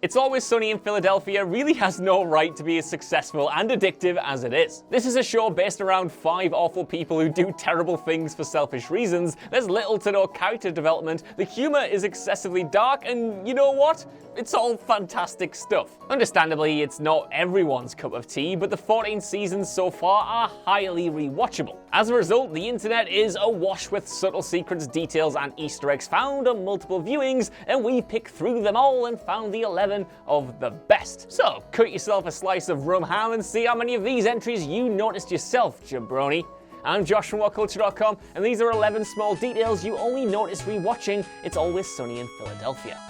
It's Always Sunny in Philadelphia really has no right to be as successful and addictive as it is. This is a show based around 5 awful people who do terrible things for selfish reasons. There's little to no character development, the humor is excessively dark, and you know what? It's all fantastic stuff. Understandably, it's not everyone's cup of tea, but the 14 seasons so far are highly rewatchable. As a result, the internet is awash with subtle secrets, details, and Easter eggs found on multiple viewings, and we picked through them all and found the 11 of the best. So, cut yourself a slice of rum ham and see how many of these entries you noticed yourself, jabroni. I'm Josh from WhatCulture.com, and these are 11 small details you only notice rewatching It's Always Sunny in Philadelphia.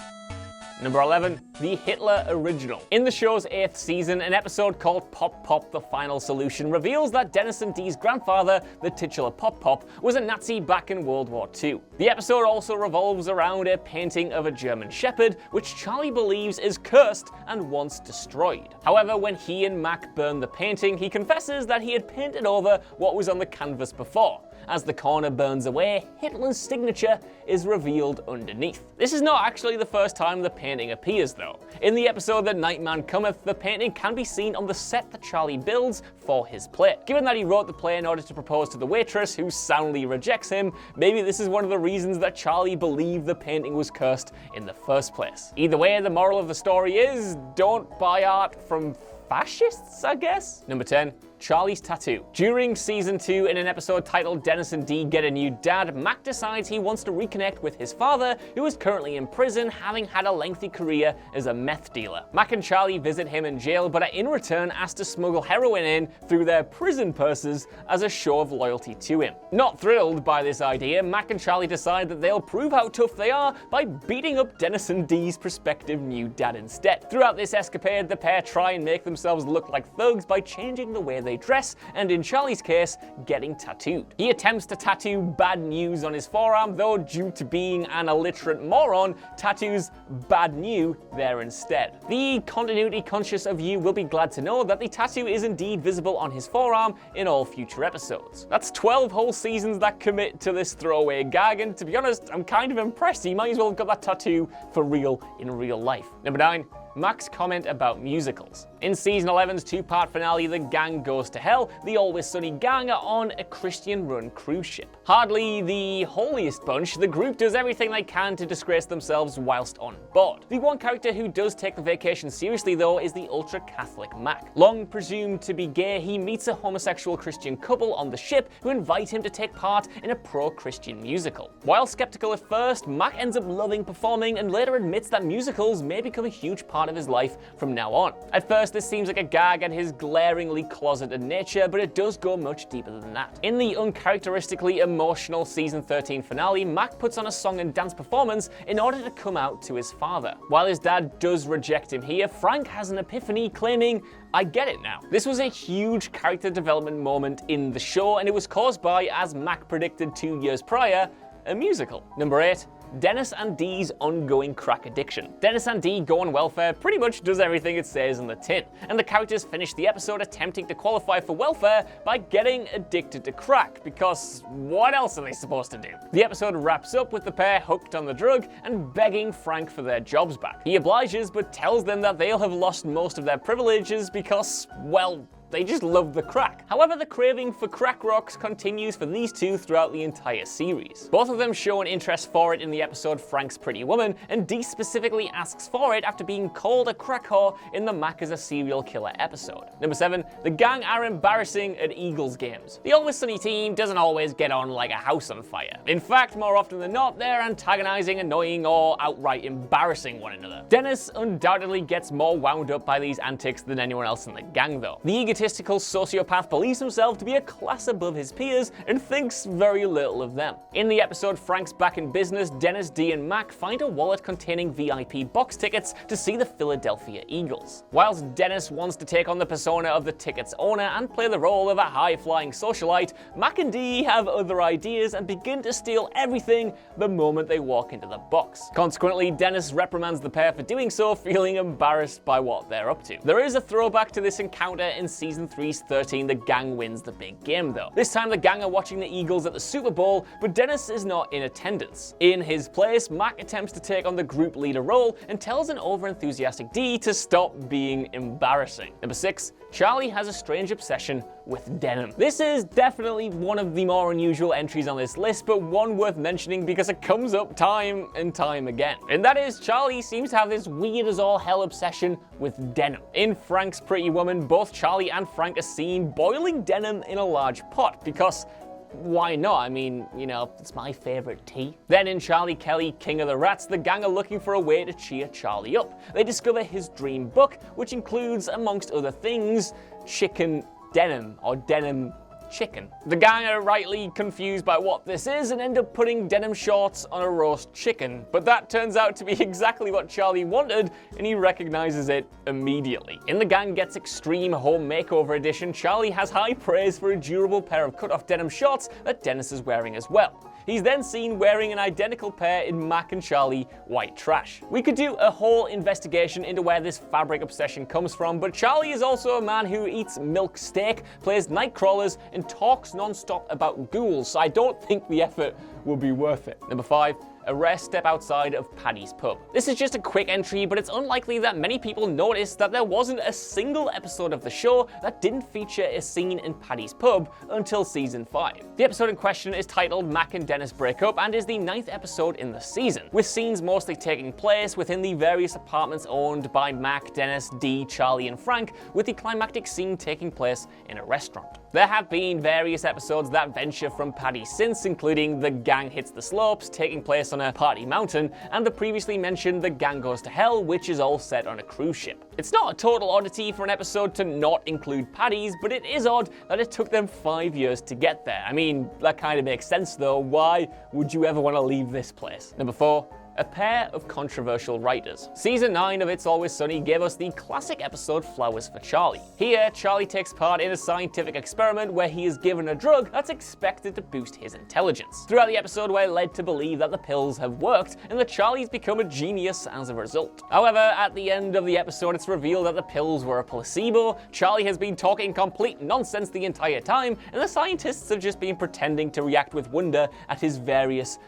Number 11, the Hitler Original. In the show's 8th season, an episode called Pop Pop the Final Solution reveals that Dennis and Dee's grandfather, the titular Pop Pop, was a Nazi back in World War II. The episode also revolves around a painting of a German Shepherd, which Charlie believes is cursed and once destroyed. However, when he and Mac burn the painting, he confesses that he had painted over what was on the canvas before. As the corner burns away, Hitler's signature is revealed underneath. This is not actually the first time the painting appears, though. In the episode The Nightman Cometh, the painting can be seen on the set that Charlie builds for his play. Given that he wrote the play in order to propose to the waitress, who soundly rejects him, maybe this is one of the reasons that Charlie believed the painting was cursed in the first place. Either way, the moral of the story is, don't buy art from fascists, I guess? Number 10. Charlie's tattoo. During season 2, in an episode titled Dennis and Dee Get a New Dad, Mac decides he wants to reconnect with his father, who is currently in prison, having had a lengthy career as a meth dealer. Mac and Charlie visit him in jail, but are in return asked to smuggle heroin in through their prison purses as a show of loyalty to him. Not thrilled by this idea, Mac and Charlie decide that they'll prove how tough they are by beating up Dennis and Dee's prospective new dad instead. Throughout this escapade, the pair try and make themselves look like thugs by changing the way they dress, and in Charlie's case, getting tattooed. He attempts to tattoo bad news on his forearm, though due to being an illiterate moron, tattoos bad new there instead. The continuity conscious of you will be glad to know that the tattoo is indeed visible on his forearm in all future episodes. That's 12 whole seasons that commit to this throwaway gag, and to be honest, I'm kind of impressed. He might as well have got that tattoo for real in real life. Number 9. Mac's comment about musicals. In season 11's 2-part finale, The Gang Goes to Hell, the Always Sunny gang are on a Christian-run cruise ship. Hardly the holiest bunch, the group does everything they can to disgrace themselves whilst on board. The one character who does take the vacation seriously, though, is the ultra-Catholic Mac. Long presumed to be gay, he meets a homosexual Christian couple on the ship who invite him to take part in a pro-Christian musical. While skeptical at first, Mac ends up loving performing and later admits that musicals may become a huge part of his life from now on. At first, this seems like a gag at his glaringly closeted nature, but it does go much deeper than that. In the uncharacteristically emotional season 13 finale, Mac puts on a song and dance performance in order to come out to his father. While his dad does reject him here, Frank has an epiphany claiming, "I get it now." This was a huge character development moment in the show, and it was caused by, as Mac predicted 2 years prior, a musical. Number 8. Dennis and Dee's ongoing crack addiction. Dennis and Dee Go on Welfare pretty much does everything it says on the tin, and the characters finish the episode attempting to qualify for welfare by getting addicted to crack, because what else are they supposed to do? The episode wraps up with the pair hooked on the drug and begging Frank for their jobs back. He obliges, but tells them that they'll have lost most of their privileges because, well, they just love the crack. However, the craving for crack rocks continues for these two throughout the entire series. Both of them show an interest for it in the episode Frank's Pretty Woman, and Dee specifically asks for it after being called a crack whore in the Mac as a serial killer episode. Number 7. The gang are embarrassing at Eagles games. The Always Sunny team doesn't always get on like a house on fire. In fact, more often than not, they're antagonizing, annoying, or outright embarrassing one another. Dennis undoubtedly gets more wound up by these antics than anyone else in the gang, though. The egotistical sociopath believes himself to be a class above his peers and thinks very little of them. In the episode Frank's Back in Business, Dennis, Dee, and Mac find a wallet containing VIP box tickets to see the Philadelphia Eagles. Whilst Dennis wants to take on the persona of the ticket's owner and play the role of a high-flying socialite, Mac and Dee have other ideas and begin to steal everything the moment they walk into the box. Consequently, Dennis reprimands the pair for doing so, feeling embarrassed by what they're up to. There is a throwback to this encounter in season Season 3's 13, the gang wins the big game though. This time the gang are watching the Eagles at the Super Bowl, but Dennis is not in attendance. In his place, Mac attempts to take on the group leader role and tells an overenthusiastic D to stop being embarrassing. Number 6, Charlie has a strange obsession with denim. This is definitely one of the more unusual entries on this list, but one worth mentioning because it comes up time and time again. And that is, Charlie seems to have this weird as all hell obsession with denim. In Frank's Pretty Woman, both Charlie and Frank are seen boiling denim in a large pot because why not? I mean, you know, it's my favorite tea. Then in Charlie Kelly, King of the Rats, the gang are looking for a way to cheer Charlie up. They discover his dream book, which includes, amongst other things, chicken denim, or denim chicken. The gang are rightly confused by what this is and end up putting denim shorts on a roast chicken, but that turns out to be exactly what Charlie wanted, and he recognizes it immediately. In the Gang Gets Extreme Home Makeover edition, Charlie has high praise for a durable pair of cut-off denim shorts that Dennis is wearing as well. He's then seen wearing an identical pair in Mac and Charlie White Trash. We could do a whole investigation into where this fabric obsession comes from, but Charlie is also a man who eats milk steak, plays night crawlers, and talks non-stop about ghouls, so I don't think the effort will be worth it. Number 5. A rare step outside of Paddy's pub. This is just a quick entry, but it's unlikely that many people noticed that there wasn't a single episode of the show that didn't feature a scene in Paddy's pub until season 5. The episode in question is titled Mac and Dennis Break Up and is the 9th episode in the season, with scenes mostly taking place within the various apartments owned by Mac, Dennis, Dee, Charlie, and Frank, with the climactic scene taking place in a restaurant. There have been various episodes that venture from Paddy since, including The Gang Hits the Slopes, taking place on a party mountain, and the previously mentioned The Gang Goes to Hell, which is all set on a cruise ship. It's not a total oddity for an episode to not include Paddy's, but it is odd that it took them 5 years to get there. I mean, that kind of makes sense though. Why would you ever want to leave this place? Number 4. A pair of controversial writers. Season 9 of It's Always Sunny gave us the classic episode Flowers for Charlie. Here, Charlie takes part in a scientific experiment where he is given a drug that's expected to boost his intelligence. Throughout the episode, we're led to believe that the pills have worked and that Charlie's become a genius as a result. However, at the end of the episode, it's revealed that the pills were a placebo, Charlie has been talking complete nonsense the entire time, and the scientists have just been pretending to react with wonder at his various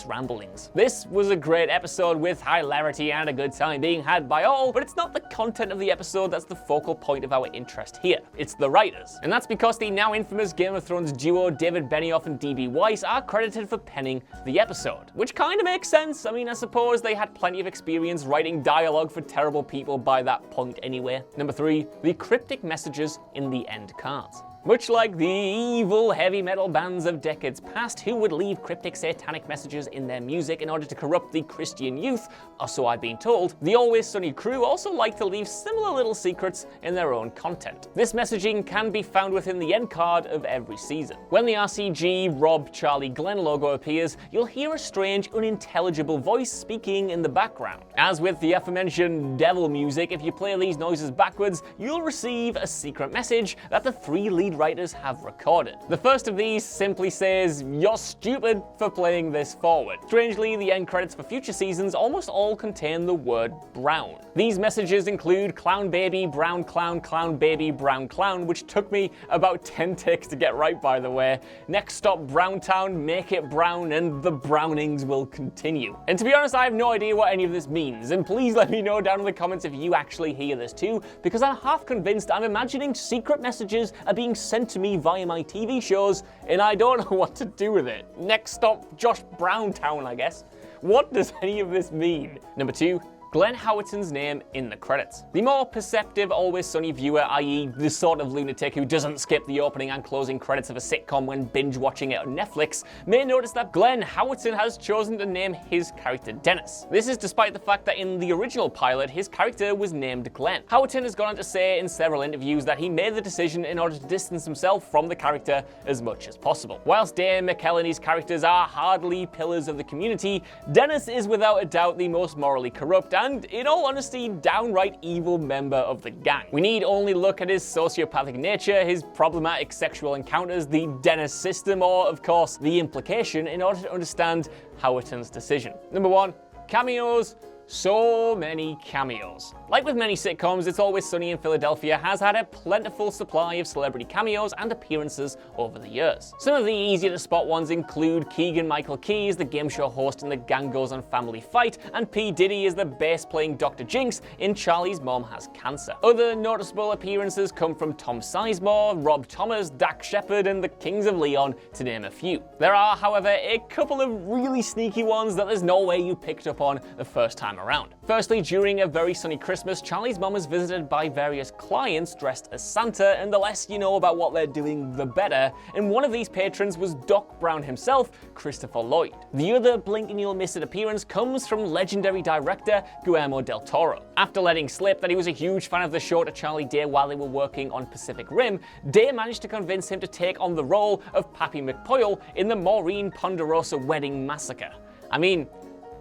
ramblings. This was a great episode with hilarity and a good time being had by all, but it's not the content of the episode that's the focal point of our interest here. It's the writers. And that's because the now infamous Game of Thrones duo David Benioff and D.B. Weiss are credited for penning the episode, which kind of makes sense. I mean, I suppose they had plenty of experience writing dialogue for terrible people by that point anyway. Number 3, the cryptic messages in the end cards. Much like the evil heavy metal bands of decades past who would leave cryptic satanic messages in their music in order to corrupt the Christian youth, or so I've been told, the Always Sunny crew also like to leave similar little secrets in their own content. This messaging can be found within the end card of every season. When the RCG Rob, Charlie, Glenn logo appears, you'll hear a strange, unintelligible voice speaking in the background. As with the aforementioned devil music, if you play these noises backwards, you'll receive a secret message that the 3 lead writers have recorded. The first of these simply says, "You're stupid for playing this forward." Strangely, the end credits for future seasons almost all contain the word brown. These messages include clown baby, brown clown, clown baby, brown clown, which took me about 10 takes to get right, by the way. Next stop Browntown, make it brown, and the brownings will continue. And to be honest, I have no idea what any of this means, and please let me know down in the comments if you actually hear this too, because I'm half convinced I'm imagining secret messages are being sent to me via my TV shows, and I don't know what to do with it. Next stop, Josh Browntown, I guess. What does any of this mean? Number 2, Glenn Howerton's name in the credits. The more perceptive Always Sunny viewer, i.e. the sort of lunatic who doesn't skip the opening and closing credits of a sitcom when binge watching it on Netflix, may notice that Glenn Howerton has chosen to name his character Dennis. This is despite the fact that in the original pilot, his character was named Glenn. Howerton has gone on to say in several interviews that he made the decision in order to distance himself from the character as much as possible. Whilst Dame McElhenney's characters are hardly pillars of the community, Dennis is without a doubt the most morally corrupt and, in all honesty, downright evil member of the gang. We need only look at his sociopathic nature, his problematic sexual encounters, the Dennis system, or, of course, the implication in order to understand Howerton's decision. Number 1. Cameos So many cameos. Like with many sitcoms, It's Always Sunny in Philadelphia has had a plentiful supply of celebrity cameos and appearances over the years. Some of the easier to spot ones include Keegan-Michael Key as the game show host in The Gang Goes on Family Fight, and P. Diddy as the bass-playing Dr. Jinx in Charlie's Mom Has Cancer. Other noticeable appearances come from Tom Sizemore, Rob Thomas, Dak Shepard, and the Kings of Leon, to name a few. There are, however, a couple of really sneaky ones that there's no way you picked up on the first time around. Firstly, during A Very Sunny Christmas, Charlie's mom is visited by various clients dressed as Santa, and the less you know about what they're doing, the better, and one of these patrons was Doc Brown himself, Christopher Lloyd. The other blink and you'll miss it appearance comes from legendary director Guillermo del Toro. After letting slip that he was a huge fan of the show to Charlie Day while they were working on Pacific Rim, Day managed to convince him to take on the role of Pappy McPoyle in the Maureen Ponderosa Wedding Massacre. I mean,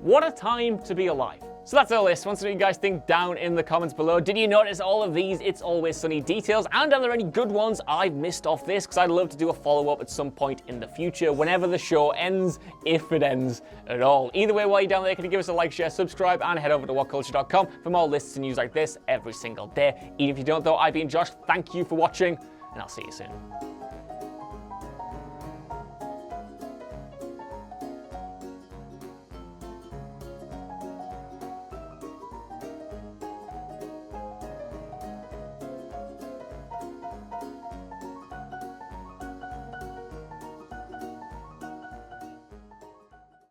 what a time to be alive. So that's our list. Want to know what you guys think down in the comments below. Did you notice all of these It's Always Sunny details? And are there any good ones I've missed off this? Because I'd love to do a follow-up at some point in the future, whenever the show ends, if it ends at all. Either way, while you're down there, can you give us a like, share, subscribe, and head over to whatculture.com for more lists and news like this every single day. Even if you don't, though, I've been Josh. Thank you for watching, and I'll see you soon.